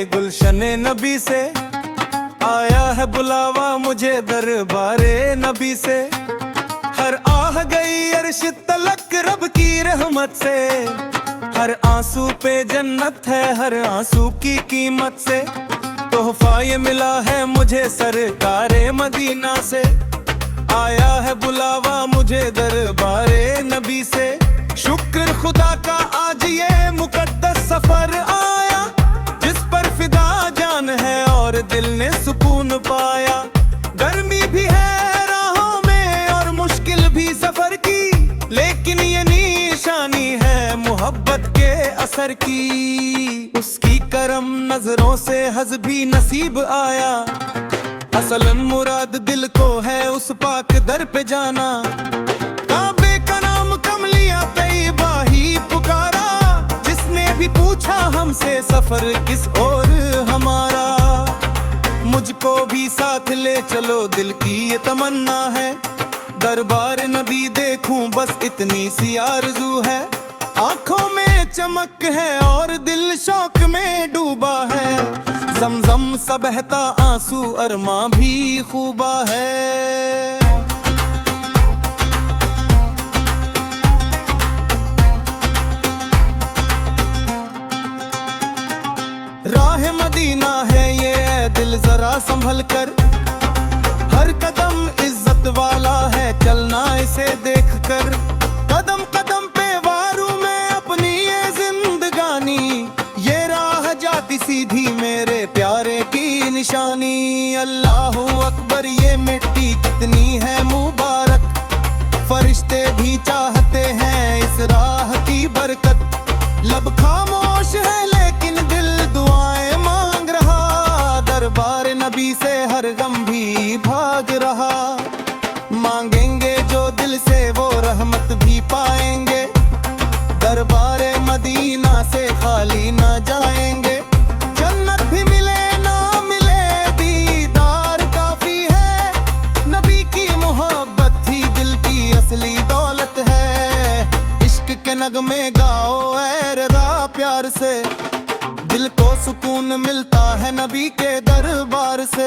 गुलशने नबी से, आया है बुलावा मुझे दरबारे नबी से। हर आह गई अर्श तलक रब की रहमत से, हर आंसू पे जन्नत है हर आंसू की कीमत से। तोहफा ये मिला है मुझे सरकारे मदीना से, आया है बुलावा मुझे दरबारे नबी से। शुक्र खुदा का आज ये मुकद्दस सफर आया, जिस पर फिदा जान है और दिल ने सुकून पाया। गर्मी भी है राहों में और मुश्किल भी सफर की, लेकिन ये निशानी है मोहब्बत के असर की। उसकी करम नजरों से हज भी नसीब आया, असलन मुराद दिल को है उस पाक दर पे जाना। काबे का नाम कमलिया तैयबा ही पुकारा, जिसने भी पूछा हमसे सफर किस ओर हमारा। मुझको भी साथ ले चलो दिल की ये तमन्ना है, दरबार नबी देखूं बस इतनी सी आरज़ू है। आंखों में चमक है और दिल शौक में डूबा है, ज़मज़म सा बहता आंसू अरमा भी खूबा है। राह मदीना है ये दिल जरा संभल कर, हर कदम इज्जत वाला है चलना इसे देख कर। कदम कदम पे वारू में अपनी ये जिंदगानी, ये राह जाती सीधी मेरे प्यारे की निशानी। अल्लाहू अकबर ये मिट्टी कितनी है मुबारक, फरिश्ते भी चाहते हैं इस राह की बरकत। लब खामोश है लेकिन दिल दुआएं मांग रहा, दरबार नबी से हर गम भी भाग रहा। मांगेंगे जो दिल से वो रहमत भी पाएंगे, दरबार मदीना से खाली ना जाएंगे। जन्नत भी मिले ना मिले दीदार काफी है, नबी की मोहब्बत ही दिल की असली दौलत है। इश्क के नगमे गाओ ऐ रज़ा प्यार से, दिल को सुकून मिलता है नबी के दरबार से।